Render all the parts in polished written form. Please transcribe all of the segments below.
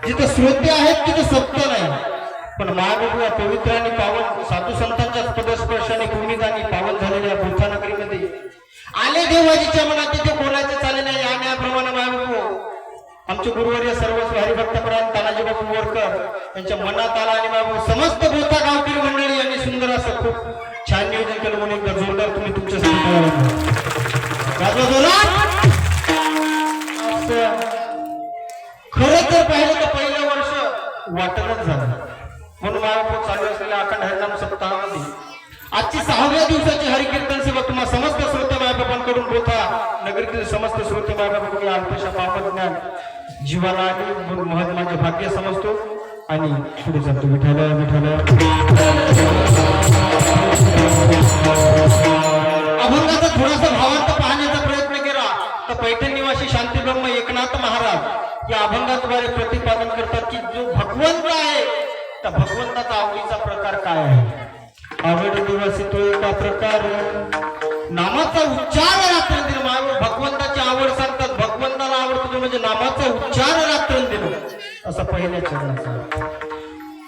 जिथे श्रोते आहेत तिथे सत्य नाही, पण महाप्रभू या पवित्र आणि पावन साधू संतांच्या पदस्पर्शाने पुनीत आणि पावन झालेल्या बुद्धानगरीमध्ये आले देवाजीच्या मनात तिथे कोणाचे चाले नाही. या न्यायाप्रमाणे महाप्रभू आमचे गुरुवर्य सर्वस्व हरिभक्तपरायण तानाजी बापू बोरकर यांच्या मनात आला आणि बाबू समस्त बोथा गावकरी मंडळी यांनी सुंदर असं खूप छान नियोजन केलं म्हणून एकदा जोरदार तुम्ही तुमच्या खरं तर पाहिलं तर पहिलं वर्ष वाटणच झालं, म्हणून महाप्रभू चालू असलेल्या अखंड हरिनाम सप्ताहामध्ये आजची 6व्या दिवसाची हरिकीर्तन सेवा तुम्हाला समस्त श्रोते मायबापांकडून बोथा नगरीतील समस्त श्रोते मायबापांकडून अल्पशा पापज्ञान जीवाला आणि महत्वाचे भाग्य समजतो आणि पुढे जातो. विठाला विठाला अभंगाचा थोडासा भावार्थ पाहण्याचा प्रयत्न केला तर पैठण निवासी शांती ब्रह्म एकनाथ महाराज या अभंगाद्वारे प्रतिपादन करतात की जो भगवंत आहे त्या भगवंताचा आवडीचा प्रकार काय आहे. आवड दिवस तो एका प्रकार नामाचा उच्चार रात्रंदिन. भगवंताची आवड सांगतात, भगवंताला आवडतो म्हणजे नामाचा उच्चार रात्रंदिन असं पहिल्या चरणात.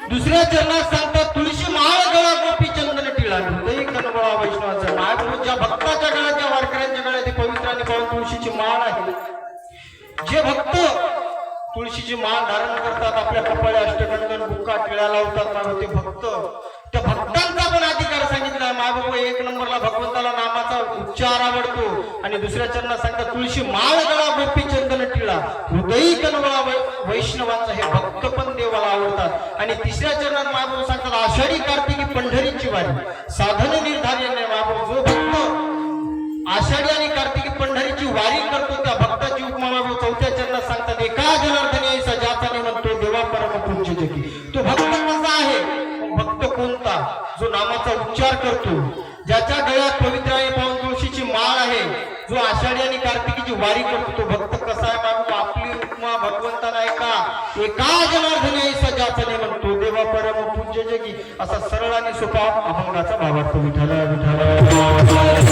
दुसऱ्या चरणात सांगतात तुळशी माळ गळा गोपी चंदन टिळा हृदय कनबळा वैष्णवाचा. महाप्रभू ज्या भक्ताच्या गळ्यात ज्या वारकऱ्यांच्या गळ्यात ही पवित्र आणि पावन तुळशीची माळ आहे, जे भक्त तुळशीची माळ धारण करतात आपल्या कपाळी अष्टगंधन बुक्का टिळा लावतात ते भक्त त्या भक्तांचा पण अधिकार सांगितला. महाबाबू एक नंबरला भगवंताला नामाचा उच्चार आवडतो आणि दुसऱ्या चरणात सांगतात तुळशी माळ गळा गोपी चंदन टिळा हृदय कनवळा वैष्णवांचा. हे भक्त पण देवाला आवडतात. आणि तिसऱ्या चरणात महाबाबू सांगतात आषाढी कार्तिकी पंढरीची वारी साधन निर्धार्य. महाबाबू जो भक्त आषाढी आणि कार्तिकी पंढरीची वारी करतो त्या भक्ताची उपमा महाबाबू चौथ्या चरणात सांगतात एका जनार्दनी ऐसा ज्याचा ने म्हणतो देवा परम पूज्य जगी. तो भक्त कसा आहे, भक्त कोणता, जो नामाचा उच्चार करतो, ज्याच्या गळ्यात पवित्र आणि पावन तुळशीची माळ आहे, जो आषाढी आणि कार्तिकीची वारी करतो, तो भक्त कसा आहे बाबू. आपली उपमा भगवंताला एका जनार्दनी ऐसा ज्याचा ने म्हणतो देवा परम पूज्य जगी असा सरळ आणि सोपा अभंगाचा भावार्थ. विठाला विठाला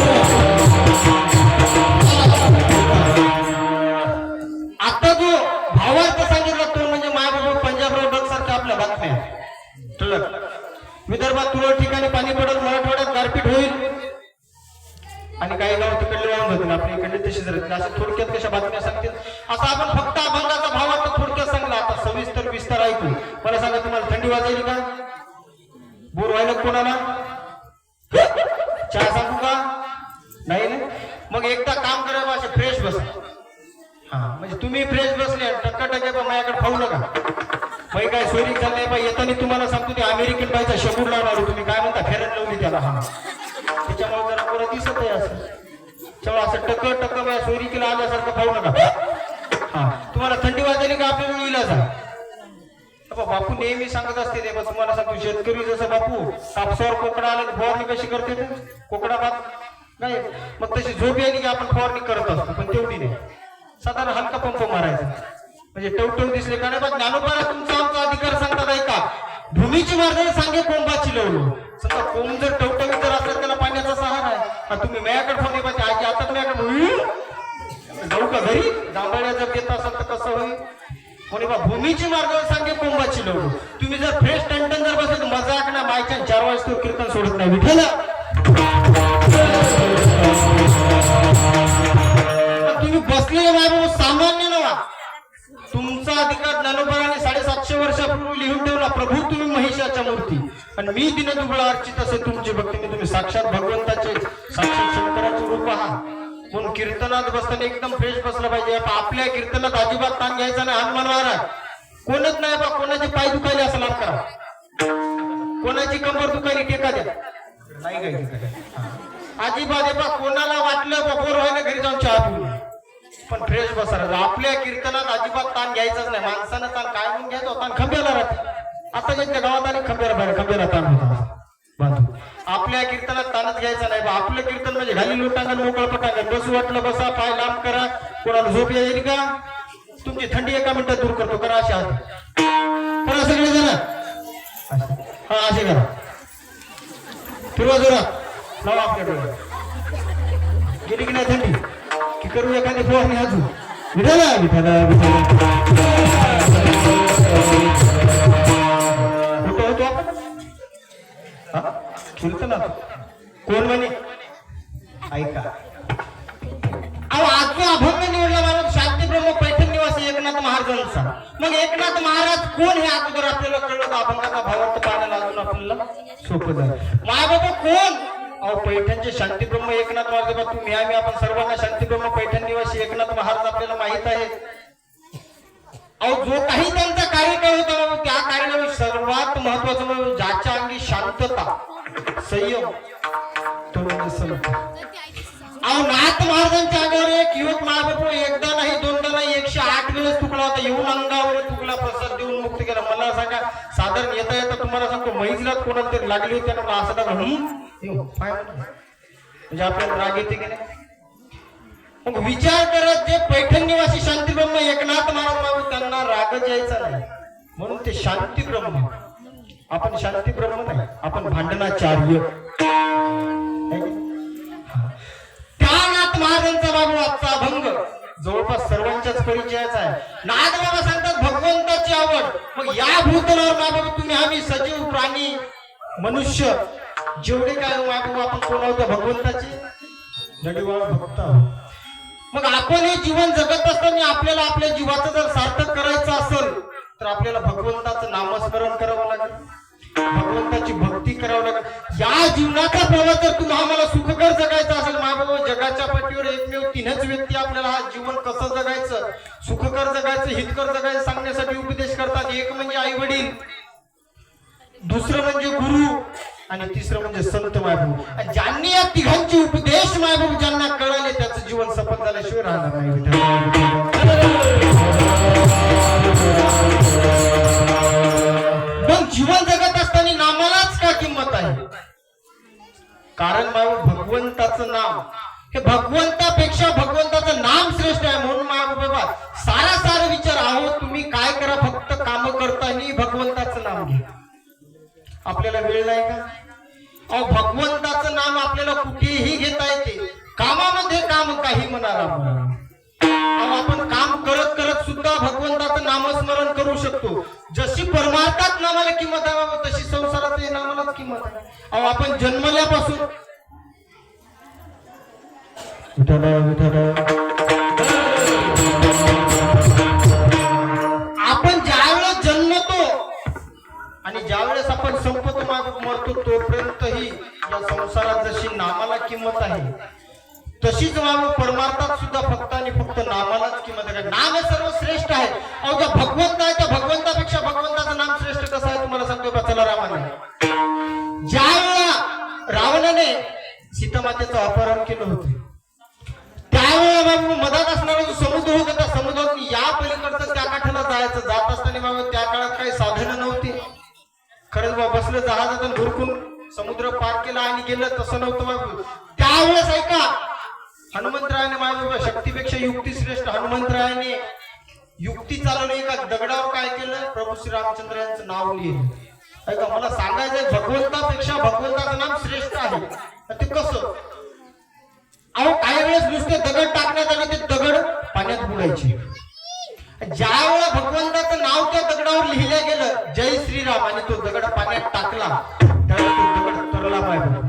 आता जो भावार्थ सांगितला तो म्हणजे मायबाबू पंजाबराव डग सारख्या आपल्या बातम्या ठळक. विदर्भात तुरळक ठिकाणी पाणी पडत, मराठवाड्यात गारपीट होईल आणि काही गाव तिकडले वाहून जातील, आपल्या इकडले तशीच राहतील. अशा थोडक्यात कशा बातम्या सांगतील. असं आपण फक्त अभंगाचा भावार्थ थोडक्यात सांगला. आता सविस्तर विस्तार ऐकू. मला सांगा तुम्हाला थंडी वाजायली का, बोर व्हायला कोणाला, चहा सांगू का, नाही ना. मग एकदा काम करा असे फ्रेश बसा. हा म्हणजे तुम्ही फ्रेश बसले टक्का माझ्याकडे खाऊ नका. बाई काय सोयरी चाललंय बाई येताना तुम्हाला सांगतो ते अमेरिकन बाईचा शबूर लावणार तुम्ही काय म्हणता फेरन लावली त्याला. हा त्याच्यामुळे जरा पुरा दिसत आहे असं त्यामुळे असं टक बाय सोयरी केला आल्यासारखं खाऊ नका. हा तुम्हाला थंडी वाजली का आपल्याला इलाज आहे. बापू नेहमी सांगत असते ते तुम्हाला सांगतो शेतकरी जसं बापू कापसावर कोकडा आला फवारणी कशी करते ते कोकडा भात नाही मग तशी झोप यायली की आपण फवारणी करत असतो पण तेवढी नाही. साधारण हलका पंप मारायचा म्हणजे टवटव दिसले का नाही. ज्ञानोबाला तुमचा आमचा अधिकार सांगतात ऐका. भूमीची मार्गाने सांगे कोंबाची लवलो. समजा कोंब जर टवटवीत जर असलं त्याला पाण्याचा सहारा आहे. तुम्ही मॅकडे फोन पाहिजे आजी आता मॅकडे जाऊ का घरी जांभळ्या जर देत असाल तर कसं होईल. कोणी बा भूमीची मार्गाने सांगे कोंबाची लवलो. तुम्ही जर फ्रेश टंटन जर बसले तर मजाक ना मायच्या 4 वाजता कीर्तन सोडत नाही. विठ्ठल तुम्ही बसलेले बाबा सामान्य नवा. तुमचा अधिकार ज्ञानोबाने 750 वर्षापूर्वी लिहून ठेवला. प्रभू तुम्ही महिषाच्या मूर्ती आणि मी दिनदुबळा अर्चित असे तुमची भक्ती. मी तुम्ही साक्षात भगवंताचे साक्षात शंकराचे रूप आहात. म्हणून कीर्तनात बसताना एकदम फ्रेश बसला पाहिजे. आपल्या कीर्तनात अजिबात ताण घ्यायचा नाही. हनुमान महाराज कोणच नाही बा. कोणाचे पाय दुखायले असं लाभ करा, कोणाची कंबर दुखायली टेका द्या नाही काय अजिबात बा. कोणाला वाटलं बोर व्हायला घरी जाऊन चहा पिऊ पण फ्रेश बसायला. आपल्या कीर्तनात अजिबात ताण घ्यायचाच नाही. माणसानं ताण काय म्हणून घ्यायचा ताण खंब्याला राहते. आता ज्यांच्या गावात आणि खंब्याला बाहेर खंब्याला ताण होता बांधू. आपल्या कीर्तनात ताणच घ्यायचा नाही बा. आपलं कीर्तन म्हणजे घाली लोटांगण मोकळ पटांगण. बसू वाटलं बसा, पाय लांब करा. कोणाला झोप येईल का तुमची थंडी 1 मिनिटात दूर करतो. करा अशा करा सगळे जण. हा असे करा. फिरवा जोरात लावा आपल्या डोळ्यात. गेली की नाही थंडी की करू एखादी फवारणी अजून. विठाला विठाला विठाला ना कोण म्हणे ऐका अहो आज जो अभंग निवडला मला शांतीब्रह्म पैठण निवासी एकनाथ महाराजांचा मग एकनाथ महाराज कोण हे अगोदर आपल्याला कळलं अभंगाचा भावार्थ पाहायला लागून आपल्याला सोपं झालं माय बाबा कोण अहो पैठणचे शांतीब्रह्म एकनाथ महाराज बाबा तुम्ही आम्ही आपण सर्वांना शांतीब्रह्म पैठण निवासी एकनाथ महाराज आपल्याला माहित आहे अहो जो काही त्यांचा कार्यकाळ होता बाबा त्या कार्याला सर्वात महत्वाचं म्हणजे ज्याच्या अंगी शांतता संयम तो म्हणजे संत अहो नाथ महाराजांच्या अंगावर एक युवक महाबाबू एकदा नाही दोनदा नाही 108 वेळेस तुकला होता येऊन अंगावर तुकला प्रसाद देऊन मुक्त केला मला सांगा साधारण येता येता तुम्हाला सांगतो मैजलात कोणाला तरी लागली होती ना असं म्हणजे आपल्याला राग येते की नाही मग विचार करत जे पैठण निवासी शांतीब्रह्म एकनाथ महाराज बाबू त्यांना रागच यायचा नाही म्हणून ते शांतीब्रह्म आपण शांतीब्रह्म नाही आपण भांडणाचार्य नाथ महाराजांचा बाबू आजचा अभंग जवळपास सर्वांच्याच परिचयाचा आहे नाथ बाबा सांगतात भगवंताची आवड मग या भूतलावर बाबा तुम्ही आम्ही सजीव प्राणी मनुष्य जेवढे काय बाबू आपण कोण आहोत भगवंताची नडीवाळ भक्त मग आपण हे जीवन जगत असताना आपल्याला आपल्या जीवाचं जर सार्थक करायचं असेल तर आपल्याला भगवंताचं नामस्मरण करावं लागेल भगवंताची भक्ती करावं लागेल या जीवनाचा प्रवास जर तुम्हाला आम्हाला सुखकर जगायचा असेल बाबा जगाच्या पाठीवर एकमेव 3च व्यक्ती आपल्याला हा जीवन कसं जगायचं सुखकर जगायचं हितकर जगायचं सांगण्यासाठी उपदेश करतात एक म्हणजे आई वडील दुसरं म्हणजे गुरु आणि तिसरं म्हणजे संत मायबाबू ज्यांनी या तिघांचे उपदेश मायबाबू ज्यांना कळाले त्याचं जीवन सफल झाल्याशिवाय राहणार नाही मग जीवन जगत असताना नामालाच का किंमत आहे कारण बाबू भगवंताचं नाम हे भगवंतापेक्षा भगवंताचं नाम श्रेष्ठ आहे म्हणून बाबा सारा विचार आहो तुम्ही काय करा फक्त काम करताना भगवंताचं नाम घ्या आपल्याला वेळ नाही का अहो भगवंताचं नाम आपल्याला कुठेही घेता येते कामामध्ये काम काही म्हणाला आपण काम करत करत सुद्धा भगवंताचं नामस्मरण करू शकतो जशी परमार्थात नामाला किंमत आहे तशी संसारात नामाला किंमत आहे अहो आपण जन्मल्यापासून आपण ज्यावेळेस जन्मतो आणि ज्यावेळेस आपण संपतो मरतो तोपर्यंतही या संसारात जशी नामाला किंमत आहे तशीच परमार्थात सुद्धा फक्त आणि फक्त नामालाच किंमत आहे नाम हे सर्व श्रेष्ठ आहे अहो ज्या भगवंत आहे त्या भगवंतापेक्षा भगवंताचं नाम श्रेष्ठ कसं आहे तुम्हाला सांगतो चला रामाने ज्या वेळा रावणाने सीतामातेचं अपहरण केलं होतं त्यावेळेला बाबू मधात असणारा जो समुद्र होता त्या समुद्रात या पलीकडचं त्या काठाला जायचं जात असताना बाबा त्या काळात काही साधनं नव्हती खरंच बाबा बसलं जहाजातून धुरकून समुद्र पार केला आणि गेलं तसं नव्हतं बाबू त्यावेळेस ऐका हनुमंतरायाने बाबा शक्तीपेक्षा युक्ती श्रेष्ठ हनुमंतरायाने युक्ती चालवली एका दगडावर काय केलं प्रभू श्री रामचंद्र यांचं नाव लिहिलं ऐका मला सांगायचंय भगवंतापेक्षा भगवंताचं नाम श्रेष्ठ आहे ते कसं अहो काही वेळेस नुसते दगड टाकण्यात आले ते दगड पाण्यात बुडायचे ज्या वेळेला भगवंताचं नाव त्या दगडावर लिहिलं गेलं जय श्रीराम आणि तो दगड पाण्यात टाकला त्यावेळेस तो दगड तरला पाहिजे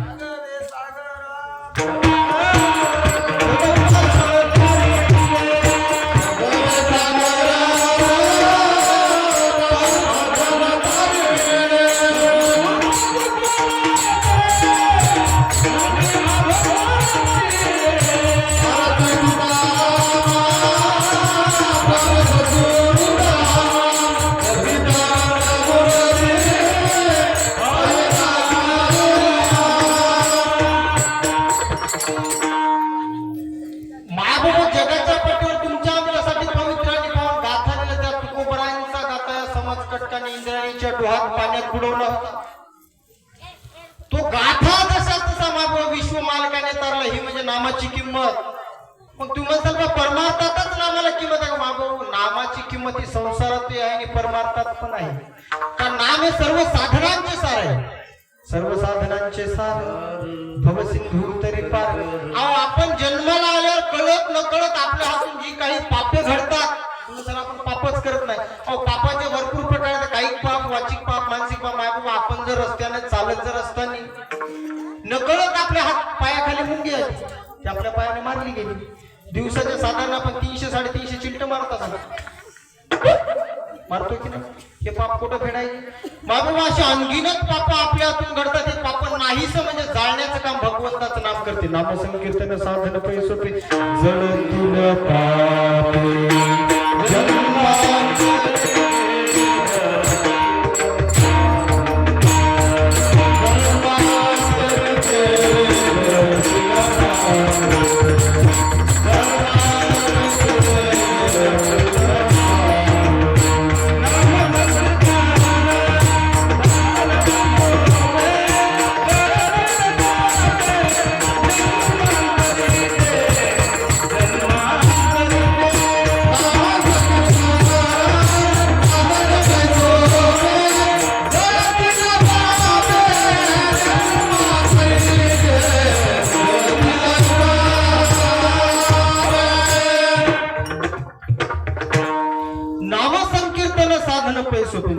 पाण्यात बुडवला होता तो गाथा जसा तसा विश्व मालकाने तारला ही म्हणजे नामाची किंमत मग तुम्ही म्हणसाल का परमार्थातच नामाला किंमत आहे मागो नामाची किंमत ही संसारात आहे आणि परमार्थात पण आहे कारण नाम हे सर्व साधनांचे सार आहे सर्व साधनांचे सार भवसिंधू तरी पार अहो आपण जन्माला आल्यावर कळत न कळत आपल्या हातून जी काही पापे घडतात आपण पापच करत नाही अहो पापाचे भरपूर प्रकार काही पाप वाचिक पाप मानसिक पाप आपण जर रस्त्याने चालत जर असताना नकळत आपल्या हात पायाखाली मुंगी आली ती आपल्या पायाने मारली गेली. दिवसाच्या साधारण आपण 300-350 चिलट मारत असत, मारतोय की नाही? हे पाप कुठं फेडायचे? बाबा अशी अनगिनत पाप आपल्या हातून घडतात. हे पाप नाहीस म्हणजे जाळण्याचं काम भगवंताचं नाम करते. नामसंकीर्तन साधन पै सोपे जळतील पापे जन्मांतरे.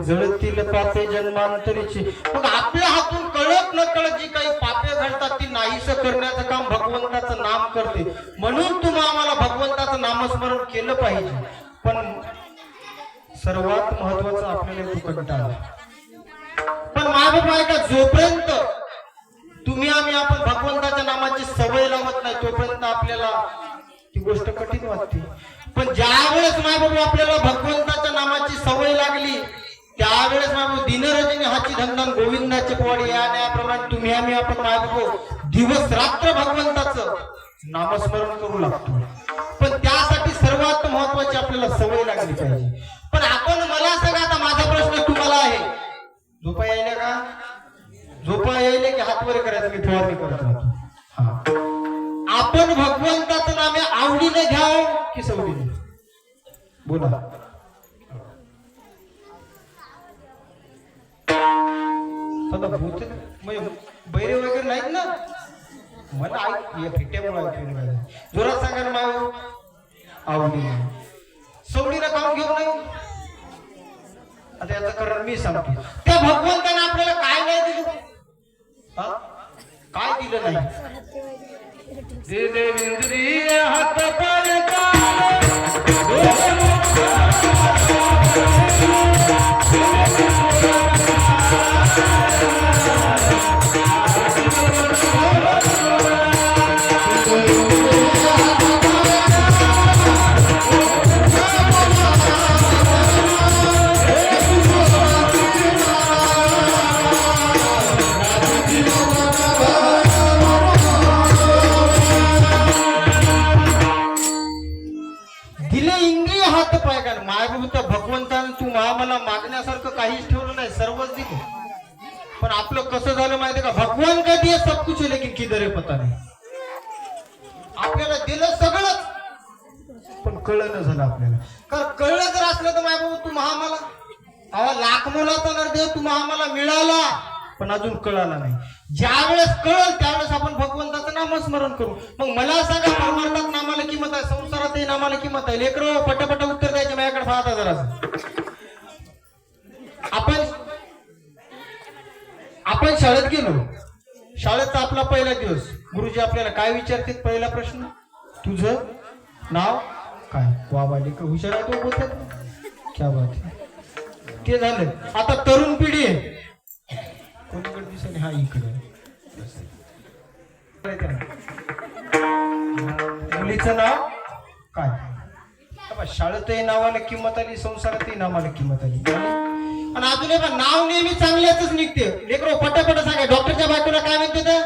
जळतील पापे जन्मांतरीची. मग आपल्या हातून कळत न कळत जी काही पापे घडतात ती नाहीस करण्याचं काम भगवंताचं नाम करते. म्हणून तुम्ही आम्हाला भगवंताचं नामस्मरण केलं पाहिजे. पण सर्वात महत्वाचं आपल्याला तो कंटाळा. पण मायबाप ऐका, जोपर्यंत तुम्ही आम्ही आपण भगवंताच्या नामाची सवय लावत नाही तोपर्यंत आपल्याला ती गोष्ट कठीण वाटते. पण ज्या वेळेस मायबाप आपल्याला भगवंताच्या नामाची सवय लागली त्यावेळेस मायबाप दिनरजनी हाची धंदन गोविंदाचे पोवाडे याप्रमाणे तुम्ही आम्ही आपण मायबाप दिवस रात्र भगवंताचं नामस्मरण करू लागतो. पण त्यासाठी सर्वात महत्वाची आपल्याला सवय लागली पाहिजे. पण आपण मला सांगा, आता माझा प्रश्न तुम्हाला आहे, झोपा यायला का? झोपा यायले की हात वर करायचं? मी फवारणी करत राहतो. आपण भगवंताचं नामे आवडीने घ्याव की सवडीने? बोला. भूत बैरे वगैरे नाहीत ना? मला ऐक फिट्यामुळे ऐकून जोरात सांगा ना माव. आवडीने सवडीला काम घेऊ नाही. आता याचं कारण मी सांगतो. त्या भगवंताने आपल्याला काय नाही दिलं? काय दिलं नाही? दिले इंद्रिय हात पाय भगवंताने तू आम्हाला मागण्यासारखं काहीच ठेवलं नाही, सर्वच दिलं. पण आपलं कसं झालं माहितीये का? भगवान का दिया सब कुछ लेकिन किधर है पता नाही. आपल्याला दिलं सगळंच पण कळलं झालं आपल्याला. कारण कळलं जर असलं तर माय तू आम्हाला लाख मोलाचा नरदेव तू आम्हाला मिळाला पण अजून कळाला नाही. ज्या वेळेस कळल त्यावेळेस आपण भगवंताचं नामस्मरण करू. मग मला सांगा, परमार्थात नामाला किंमत आहे, संसारातही नामाला किंमत आहे. लेकरं पटापट उत्तर द्यायचे माझ्याकडे पाहता जरा. आपण शाळेत गेलो, शाळेचा आपला पहिला दिवस, गुरुजी आपल्याला काय विचारतात? पहिला प्रश्न, तुझं नाव काय? वा वा लेकर हुशार आहे तो, बोलतात क्या बात आहे. ते झालं. आता तरुण पिढी आहे, कोणीकडे दिसत हा इकडे. मुलीचं नाव काय? शाळेतही नावाला किंमत आली, संसारातही नावाला किंमत आली. आणि अजूनही पण नाव नेहमी चांगल्याच निघते. लेकरो पटापट सांगा, डॉक्टरच्या बायकोला काय म्हणते तर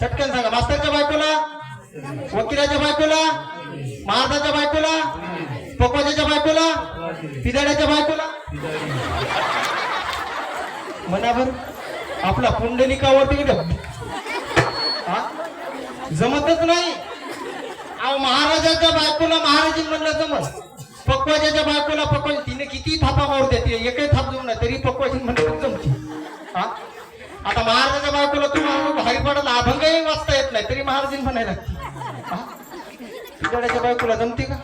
चटकन सांगा. मास्तरच्या बायकोला, वकिलाच्या बायकोला, महाराजाच्या बायकोला, पकवाजाच्या बायकोला, पिदाड्याच्या बायकोला म्हणा बर. आपला पुंडलिकावरती जमतच नाही. महाराजाच्या बायकोला महाराजी म्हणलं जमत, पकवाजाच्या बायकोला पकवाज. तिने किती थापा मारू द्या, तिने एकही थाप देऊ ना तरी पकवाजी म्हणलं जमती. आता महाराजाच्या बायकोला तुम्हाला भारी पडला, अभंगही वाचता येत नाही तरी महाराजी म्हणायला लागते. पिदाड्याच्या बायकोला जमते का?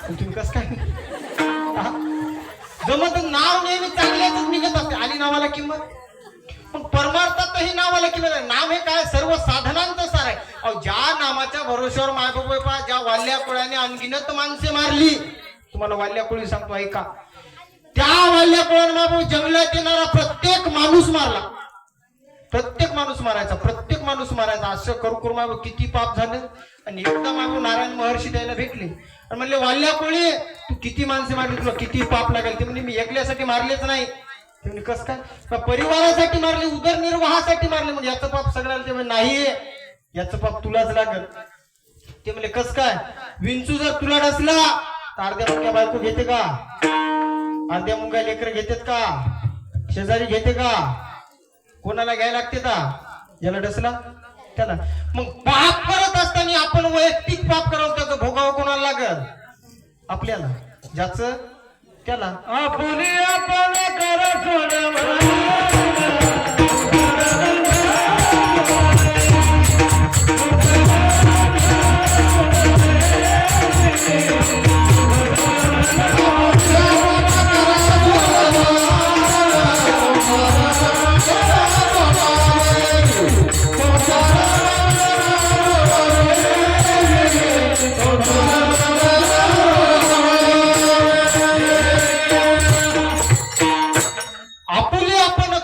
तुम्ही कस काय जमत? नाव नेहमी चांगल्याच निघत असते. आली नावाला किंमत. पण परमार्थात कोणतंही नाव आलं की नाम हे काय सर्व साधनांचं सार आहे. अहो ज्या नामाच्या भरोश्यावर मायबाबा ज्या वाल्या कोळ्याने अनगिनत माणसे मारली, तुम्हाला वाल्या कोळी सांगतो ऐका, त्या वाल्या कोळ्याने मायबाबा जंगलात येणारा प्रत्येक माणूस मारला, प्रत्येक माणूस मारायचा, प्रत्येक माणूस मारायचा. असं करू करू मायबाबा किती पाप झालं. आणि एकदा मायबाबा नारायण महर्षी द्यायला भेटले आणि म्हणले वाल्या कोळी तू किती माणसे मारली, तुला किती पाप लागेल. ते म्हणजे मी एकल्यासाठी मारलेच नाही. ते म्हणजे कस काय, परिवारासाठी मारले, उदरनिर्वाहासाठी मारले, म्हणजे याचं पाप सगळ्याला. ते म्हणजे नाही, याचं पाप तुलाच लागल. ते म्हणजे कस काय, विंचू जर तुला डसला तर अर्ध्या मुंग्या बायको घेते का, अर्ध्या मुंग्या लेकर घेतात का, शेजारी घेते का, कोणाला घ्यायला लागते का, ज्याला डसला त्याला. मग पाप करत असताना आपण वैयक्तिक पाप करत, त्याचं भोगावं कोणाला लागल, आपल्याला, ज्याचं त्याला. आपण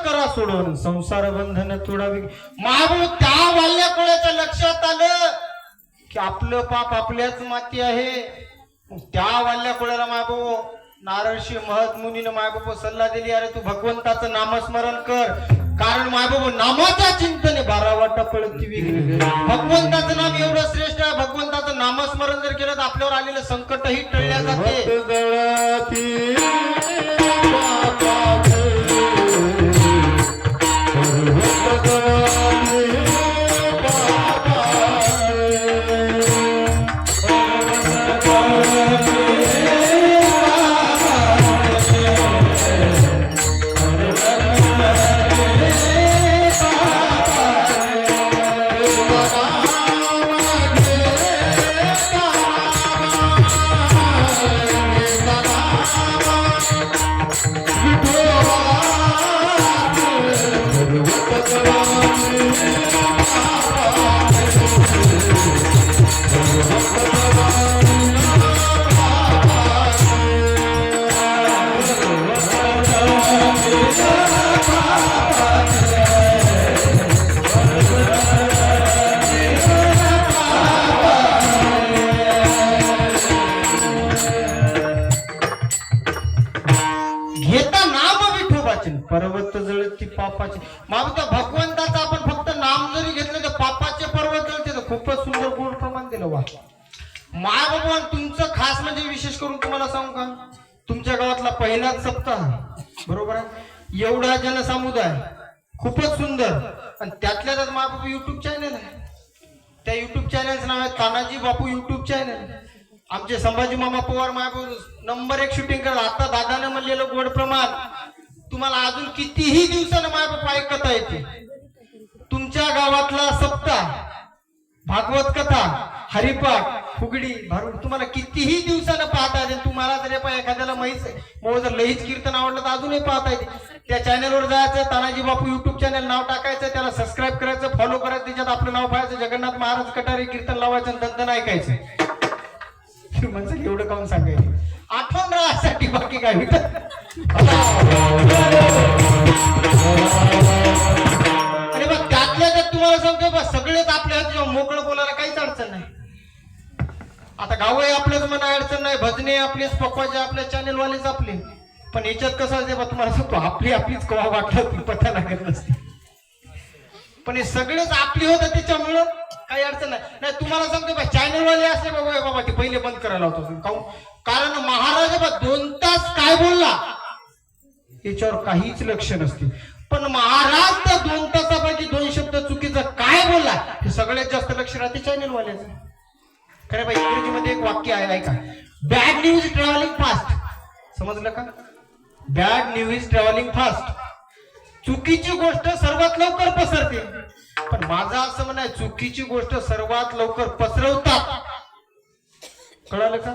करा सोडून संसार बंधन तोडावी. मागू त्या वाल्या कोळ्याच्या लक्षात आलं की आपलं पाप आपल्याच माती आहे. त्या वाल्या कोळ्याला मागू नारळशी महत मुनीनं मायबाबा सल्ला दिली, अरे तू भगवंताचं नामस्मरण कर, कारण मायबाबा नामाच्या चिंतने 12 वाटा पळती वेगळी. भगवंताचं नाम एवढं श्रेष्ठ आहे, भगवंताचं नामस्मरण जर केलं तर आपल्यावर आलेलं संकटही टळल्या जाते. पर्वत जळती पापाचे. मागता भगवंताचा आपण फक्त नाम जरी घेतलं तर पापाचे पर्वत जळते. खूपच सुंदर गोड प्रमाण दिलं. वा माय भगवान तुमचं खास म्हणजे विशेष करून तुम्हाला सांगू का, तुमच्या गावातला पहिलाच सप्ताह बरोबर आहे, एवढा जनसमुदाय खूपच सुंदर. आणि त्यातल्या त्यात माय बापू युट्यूब चॅनल आहे, त्या युट्यूब चॅनलचं नाव आहे तानाजी बापू युट्यूब चॅनल. आमचे संभाजी मामा पवार मायबापू नंबर 1 शूटिंग करत. आता दादाने म्हणलेलं गोड प्रमाण तुम्हाला अजून कितीही दिवसानं मायबाप ऐकता येते. तुमच्या गावातला सप्ताह, भागवत कथा, हरिपाठ, फुगडी, भारुड तुम्हाला कितीही दिवसानं पाहता येते. तुम्हाला जर एखाद्याला जर लईच कीर्तन आवडलं तर अजूनही पाहता येते. त्या चॅनलवर जायचं, तानाजी बापू युट्यूब चॅनल नाव टाकायचं, त्याला सबस्क्राईब करायचं, फॉलो करायचं, त्याच्यात आपलं नाव पाहायचं, जगन्नाथ महाराज कटारी कीर्तन लावायचं आणि दंदन ऐकायचं. म्हणजे एवढं काऊन सांगायचं, आठवण राहण्यासाठी, बाकी काय होतं. आणि मग त्यातल्या त्यात तुम्हाला सांगतो बस सगळेच आपल्या जेव्हा मोकळं बोलायला काहीच अडचण नाही. आता गावही आपलंच म्हणा अडचण नाही, भजने आपलेच, पक्वाचे आपल्या चॅनलवालेच आपले. पण याच्यात कसं असते बा तुम्हाला सांगतो, आपलीच कवा वाटलं ती पता लागत नसते. पण हे सगळेच आपली होतं त्याच्यामुळं काही अडचण नाही. तुम्हाला सांगतो बा चॅनलवाले असले बाबा ते पहिले बंद करायला होतं. कारण महाराज बा 2 तास काय बोलला याच्यावर काहीच लक्ष नसते. पण महाराज त्या 2 तासापैकी 2 शब्द चुकीचं काय बोलला हे सगळ्यात जास्त लक्ष राहते चॅनलवाल्याचं. खरं बाई इंग्रजीमध्ये एक वाक्य आहे ऐका, बॅड न्यूज ट्रॅव्हलिंग फास्ट. समजलं का? Bad news travelling fast. चुकीची गोष्ट सर्वात लवकर पसरते. पण माझं असं म्हणणं आहे, चुकीची गोष्ट सर्वात लवकर पसरवतात. कळालं का?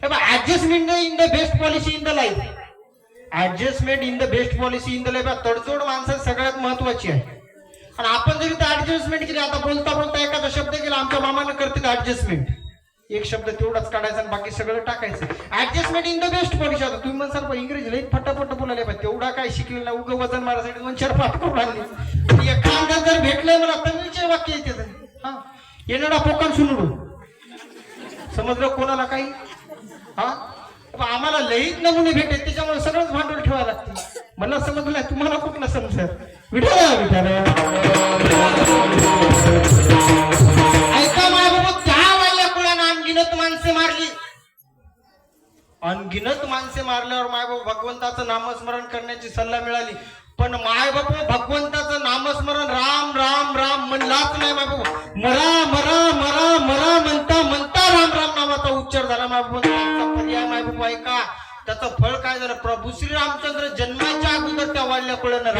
Adjustment in the best policy in the life. Adjustment in the best policy in the life तडजोड माणसात सगळ्यात महत्वाची आहे. आणि आपण जरी ऍडजस्टमेंट केली, आता बोलता बोलता एखादा शब्द केला, आमच्या मामानं करते ऍडजस्टमेंट, एक शब्द तेवढाच काढायचा आणि बाकी सगळं टाकायचं. Adjustment in the best policy. आता तुम्ही म्हणसाल इंग्रजी लई फटाफट बोलायला पाहिजे, तेवढा काय शिकलेला उगं वजन मारायसाठी 2-4 पाठ करून आणले. एखादा जर भेटलंय मला तमिळचे वाक्य येते, हा येणारा पोकण सुनडू, समजलं कोणाला काही. हा आम्हाला लईच नमुने भेटत, त्याच्यामुळे सगळंच भांडवल ठेवायला लागते. मला समजलं, तुम्हाला कुठलं समजत. विठाला विठाला ऐका माय बाबा, त्या वाल्या कुळानं अनगिनत माणसे मारली. अनगिनत माणसे मारल्यावर माय बाबा भगवंताचं नामस्मरण करण्याची सल्ला मिळाली. पण माय बाबा भगवंताचं नामस्मरण राम राम राम म्हणलाच नाही. माय बाबा मरा मरा मरा मरा म्हणता म्हणता राम राम नामाचा उच्चार झाला. माय बाबा त्याचा पर्याय माय बाबा ऐका, त्याचं फळ काय झालं. प्रभू श्री रामचंद्र जन्माच्या अगोदर त्या वाल्या कुळानं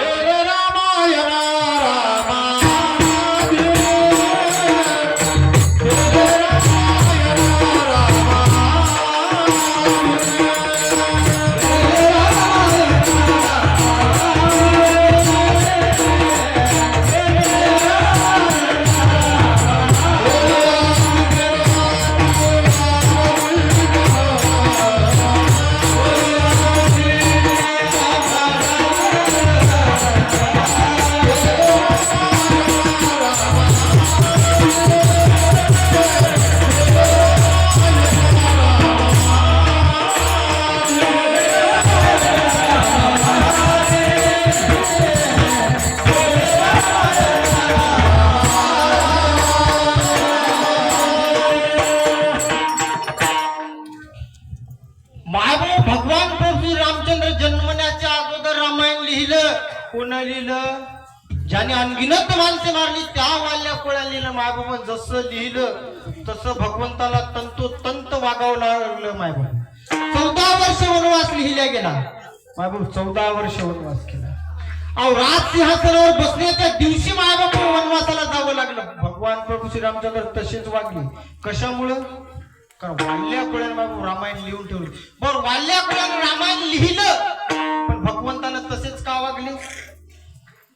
भगवान प्रभू रामचंद्र जन्मण्याच्या अगोदर रामायण लिहिलं. कोणा लिहिलं? ज्याने अनगिनत माणसे मारली त्या वाल्या कोळ्या लिहिलं. मायबाबा जसं लिहिलं तसं भगवंताला तंतोतंत वागावं लागलं. मायबाबा 14 वर्ष वनवास लिहिल्या गेला. मायबाबा 14 वर्ष वनवास केला. अहो राजसिंहासनावर बसण्याच्या दिवशी मायबाबा वनवासाला जावं लागलं. भगवान प्रभू श्री रामचंद्र तसेच वागले. कशामुळं? कारण वाल्या कुळ्यानं रामायण लिहून ठेवलं. बरं वाल्या कुळ्यानं रामायण लिहिलं, पण भगवंतानं तसेच का वागले?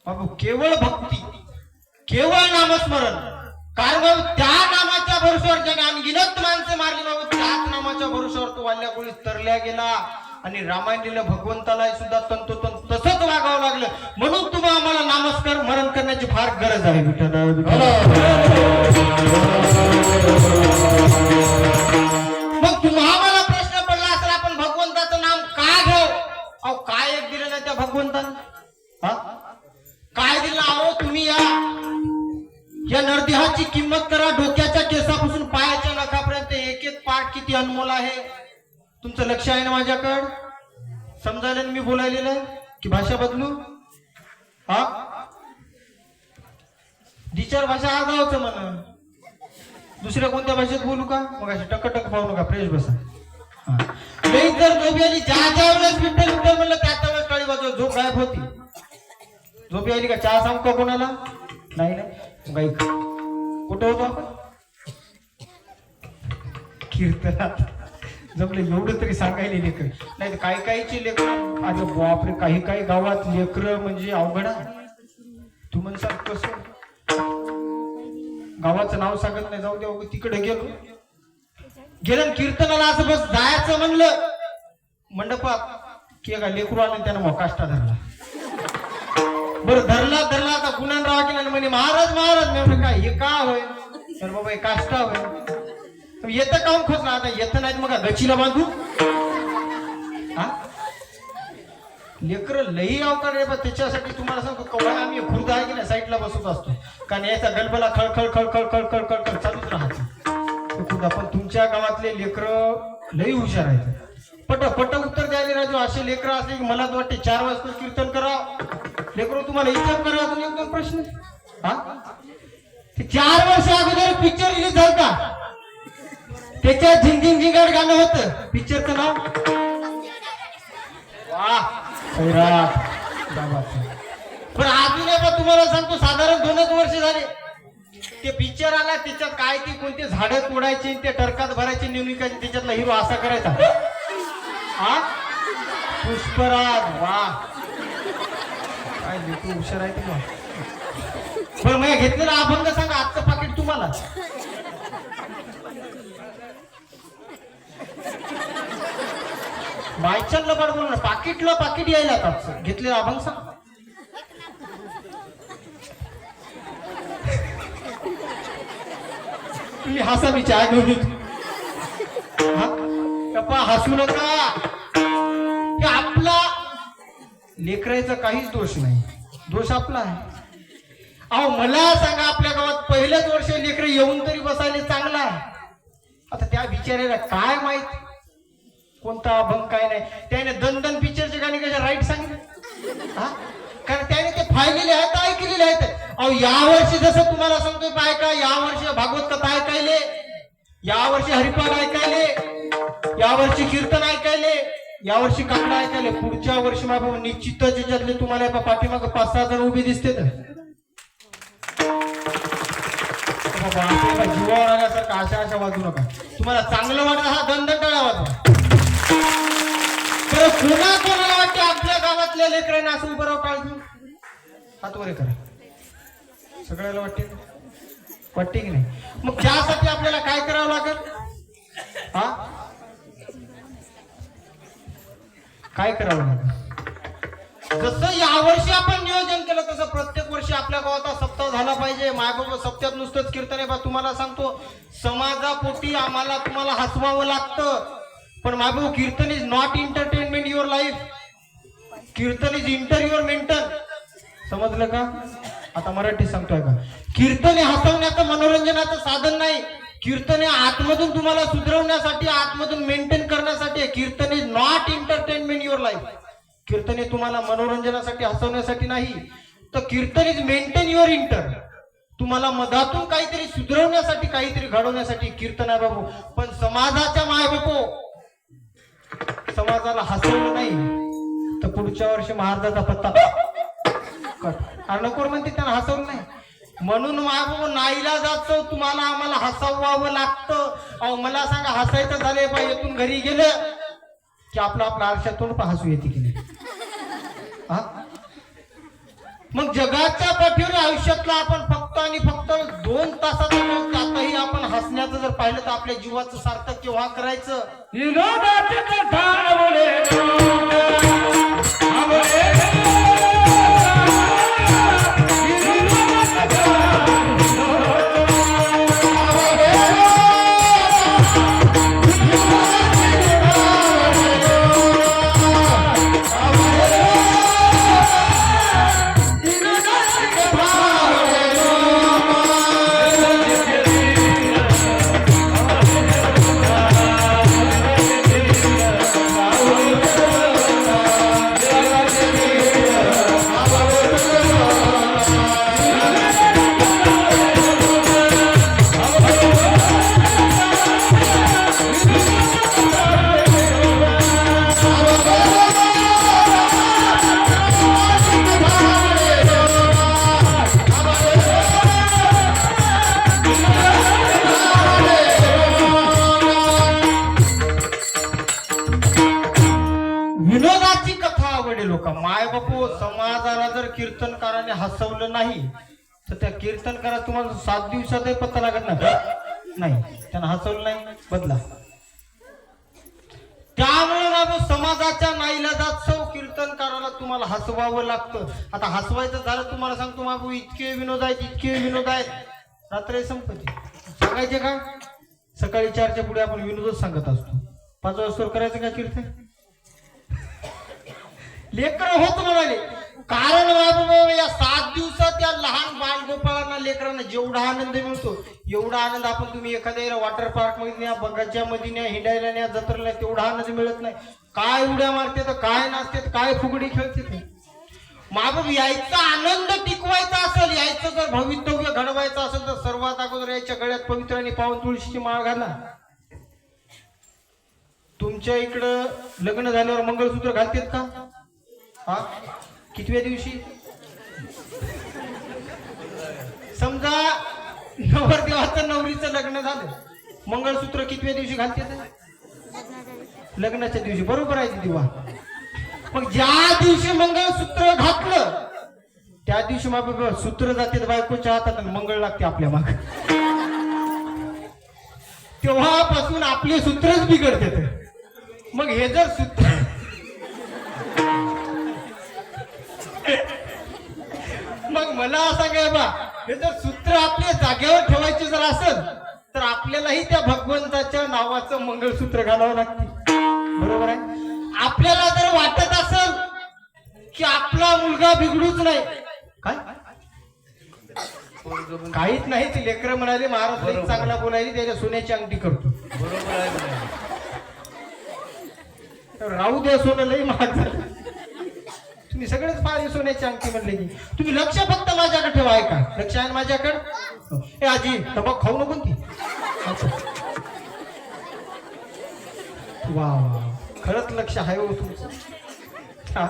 बाबू केवळ भक्ती, केवळ नामस्मरण. कारण बाबू त्या नामाच्या भरोश्यावर ज्याने अनगिनत माणसे मारली, बाबू त्याच नामाच्या भरोश्यावर तो वाल्या कुळीत तरल्या गेला. आणि रामायण लिहिलं भगवंताला सुद्धा तंतोतंत तसंच वागावं लागलं. म्हणून तुम्ही आम्हाला नामस्कार मरण करण्याची फार गरज आहे. मग तुम्हाला प्रश्न पडला असेल आपण भगवंताचं नाम का घ्याव? अहो काय एक दिलं नाही त्या भगवंतानं? हा काय दिलं? अहो तुम्ही या नरदेहाची किंमत करा. डोक्याच्या केसापासून पायाच्या नखापर्यंत एक एक पार्ट किती अनमोल आहे. तुमचं लक्ष आहे ना माझ्याकडं? समजायला मी बोलायलेलं की भाषा बदलू? हा 2-4 भाषा आगावचं म्हणून दुसऱ्या कोणत्या भाषेत बोलू का? मग अशी टकटक पाहू नका, फ्रेश बसा. नाही जर झोपी आली, ज्या वेळेस विठ्ठल विठ्ठल म्हणलं त्या वेळेस टाळी वाजव, झोप गायब होती. झोपी आली का चहा सांगू का कोणाला? नाही नाही. गाई कुठं होतो आपण? कीर्तनात. जमलं एवढं तरी सांगायला लेकर. नाही काही काहीची लेकर, अरे बापरे, काही काही गावात लेकर म्हणजे अवघड आहे. तू म्हणसाल कसं? गावाचं नाव सांगत नाही, जाऊ द्या. तिकडे गेलं कीर्तनाला असं बस जायचं म्हणलं मंडपात की का लेकरू आलं त्यानं मोकाष्टा धरला. बरं धरला आता गुन्हाराव केला म्हणे महाराज मी काय हे का होय? तर बाबा हे काष्टा होय. येतं काऊन खोचला? आता येतं नाही मग गचीला बांधू. हा लेकर लई अवकाळ रे. त्याच्यासाठी तुम्हाला सांगतो कवळा आम्ही खुर्द आहे की नाही साईडला बसत असतो. कारण याचा गलबला खळखळ खळखळ खळखळ खळखळ चालूच राहतो. पण तुमच्या गावातले लेकर लई हुशार आहेत. पट उत्तर द्यायला राजू. असे लेकर असले की मला वाटते 4 वाजता कीर्तन करा. लेकर तुम्हाला इच्छा करा. अजून 1-2 प्रश्न. हा 4 वर्ष अगोदर पिक्चर रिलीज झाला. त्याच्यात झिंग झिंग झिंगाट गाणं होतं. पिक्चरचं नाव पण अजून तुम्हाला सांगतो साधारण 2 वर्ष झाले ते पिक्चर आला. त्याच्यात काय ते कोणते झाडं तोडायचे, ते टरकात भरायचे, निवडणुकाचे, त्याच्यातला हिरो असा करायचा. हा पुष्पराज, वा काय तू हुशार आहे तुला. बरं मग घेतलेला अभंग सांगा, आजचं पाकिट तुम्हाला. मायचल लबाड बोल, पाकिट यायला आजचं घेतलेला अभंग सांग. तुम्ही हसा, मी चहा घेऊन येतो. कपा हसू नका. की आपला लेकराचा काहीच दोष नाही, दोष आपला आहे. अहो मला सांगा, आपल्या गावात पहिल्याच वर्ष लेकर येऊन तरी बसायला चांगला आहे. आता त्या बिचाऱ्याला काय माहित कोणता अभंग काय नाही. त्याने दन पिक्चरचे गाणी कशा राईट सांगितले, कारण त्याने ते फायलेले आहेत, ऐकलेले आहेत. अहो यावर्षी जसं तुम्हाला सांगतोय बायका, यावर्षी भागवत कथा ऐकायले, यावर्षी हरिपाठ ऐकायले, यावर्षी कीर्तन ऐकायले, यावर्षी काकडा ऐकायले. पुढच्या वर्षी बाबा निश्चितच याच्यातले तुम्हाला पाठीमाग 5-6 जण उभे दिसते तर जीवावर आल्यासारखं अशा वाजू नका. तुम्हाला चांगलं वाटत हा दंडटाळा वाजवा. तर कोणाला वाटते आपल्या गावातल्या लेकरांना असं उभं राहू काळजी हात वर करा. सगळ्याला वाटते की नाही. मग त्यासाठी आपल्याला काय करावं लागेल, काय करावं लागेल. जसं यावर्षी आपण नियोजन केलं तसं प्रत्येक वर्षी आपल्या गावात सप्ताह झाला पाहिजे. मायबाबा सप्त्यात नुसतंच कीर्तन आहे बा. तुम्हाला सांगतो समाजापोटी आम्हाला तुम्हाला हसवावं लागतं. पण मायबाबा kirtan is not entertainment your life, kirtan is inter your mental. समजलं का. आता मराठी सांगतोय का. कीर्तन हे हसवण्याचं मनोरंजनाचं साधन नाही. कीर्तन हे आतमधून तुम्हाला सुधरवण्यासाठी, आतमधून मेंटेन करण्यासाठी. Kirtan is not entertainment your life. Kirtan हे तुम्हाला मनोरंजनासाठी हसवण्यासाठी नाही, तर kirtan is maintain your inter. तुम्हाला मधातून काहीतरी सुधरवण्यासाठी, काहीतरी घडवण्यासाठी कीर्तन आहे बाबू. पण समाजाच्या मायबापो, समाजाला हसवलं नाही तर पुढच्या वर्षी महाराजाचा पत्ता नको म्हणते, त्यांना हसवलं नाही म्हणून मायबाबू नाईलाजाचं तुम्हाला आम्हाला हसवावं लागतं. अहो मला सांगा, हसायचं झालंय पाहिजे इथून घरी गेलं की आपलं आरशातून पण हसू येते की नाही. मग जगाच्या पाठीवर आयुष्यातला आपण फक्त आणि फक्त 2 तासाचा त्यातही आपण हसण्याचं जर पाहिलं तर आपल्या जीवाचं सार्थक केव्हा करायचं. विनोदाची कथा समाजाला जर कीर्तनकाराने हसवलं नाही तर त्या कीर्तनकारा तुम्हाला 7 दिवसातही पत्ता लागत नाही. त्यांना हसवलं नाही बदला. त्यामुळे बाबू समाजाच्या नाईलाजात सौ कीर्तनकाराला तुम्हाला हसवावं लागतं. आता हसवायचं झालं तुम्हाला सांगतो बाबू, इतके विनोद आहेत, इतके विनोद आहेत, रात्री संपत्ती सांगायचे का. सकाळी 4च्या पुढे आपण विनोदच सांगत असतो. 5 वाजता करायचं का कीर्तन. लेकर होत म्हणाले, कारण बाबू या 7 दिवसात या लहान बालगोपाळांना लेकरांना जेवढा आनंद मिळतो एवढा आनंद आपण तुम्ही एखाद्या वॉटर पार्क मध्ये न्या, बगीच्या मध्ये न्या, हिंडायला न्या, जत्रेला तेवढा आनंद मिळत नाही. काय उड्या मारते तर काय नाचते, काय फुगडी खेळते. माबाब यायचा आनंद टिकवायचा असेल, यायचं जर भवितव्य घडवायचं असेल तर सर्वात अगोदर याच्या गळ्यात पवित्र आणि पावन तुळशीची माळ घाला. तुमच्या इकडं लग्न झाल्यावर मंगळसूत्र घालतेत का. कितव्या दिवशी समजा नवरदेवाचं नवरीचं लग्न झालं, मंगळसूत्र कितव्या दिवशी घालते. लग्नाच्या दिवशी. बरोबर आहे दिवा. मग ज्या दिवशी मंगळसूत्र घातलं त्या दिवशी मग सूत्र जाते बायकोच्या हातात आणि मंगळ लागते आपल्या माग. तेव्हापासून आपले सूत्रच बिघडते. मग हे जर सूत्र मग मला असं काय बा, हे जर सूत्र आपल्या जागेवर ठेवायचे जर असेल तर आपल्यालाही त्या भगवंताच्या नावाचं मंगळसूत्र घालावं लागते. बरोबर आहे. आपल्याला जर वाटत असेल की आपला मुलगा बिघडूच नाही, काय काहीच नाही, ती लेकरं म्हणाले महाराज लई चांगला बोलायली, त्याच्या सोन्याची अंगठी करतो. बरोबर आहे. राहू द्या, सोनं लई महाग झालं. तुम्ही सगळेच फार सोन्याची अंगठी म्हणले की तुम्ही लक्ष फक्त माझ्याकडे ठेवा. आहे का लक्ष आहे माझ्याकडे? ए आजी तबाक खाऊ नको ती. वा वा, खरंच लक्ष आहे हो तुमचं. हा.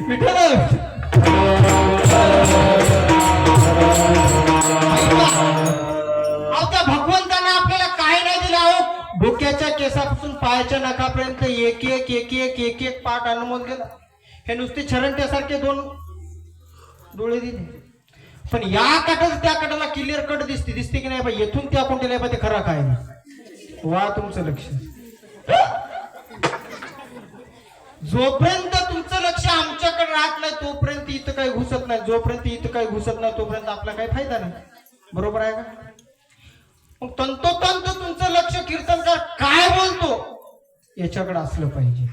विठ्ठल त्या भगवंताने आपल्याला काय नाही दिलं अहो. डोक्याच्या केसापासून पायाच्या नखापर्यंत एक एक एक एक एक एक पाठ अनुभव गेला. हे नुसते छरंट्यासारखे दोन डोळे दिले, पण या काठाच त्या काठाला क्लिअर कट दिसते की नाही बाई. येथून त्या कोणत्याला बाई ते खरा काय. वा तुमचं लक्ष. जोपर्यंत तुमचं लक्ष आमच्याकडे राहत नाही तोपर्यंत इथं काही घुसत नाही. जोपर्यंत इथं काही घुसत नाही तोपर्यंत आपला काही फायदा नाही. बरोबर आहे का? मग तंतोतंत तुमचं लक्ष कीर्तनकार काय बोलतो याच्याकडे असलं पाहिजे.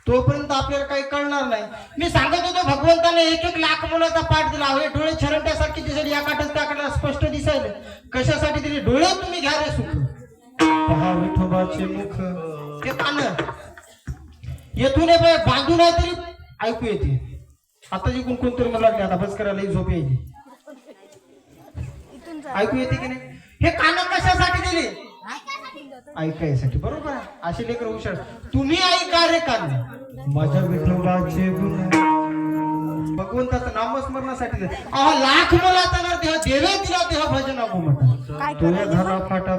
तोपर्यंत आपल्याला काही कळणार नाही. मी सांगत होतो भगवंताने एक एक लाख मुलाचा पाठ दिला. हे डोळे छरंट्यासारखे दिसायला या काठात त्या काठाला स्पष्ट दिसायला कशासाठी दिले? डोळे तुम्ही घ्या रे सुख, पहा विठोबाचे मुख. ते कान येथून बांधून आहे तरी ऐकू येते. आता जी कोणतरी मला लागले आता बस करायला झोप यायची. ऐकू येते की नाही? हे कान कशासाठी दिले? ऐकायसाठी. बरोबर आहे. असे लेकर हुशार. तुम्ही ऐका रे कान माझ्या विठोबाचे गुण. भगवंताचं नामस्मरणासाठी लाख मुलाचा नर देह देवे दिला देह भजन आपण म्हणतात. तो झाला फाटा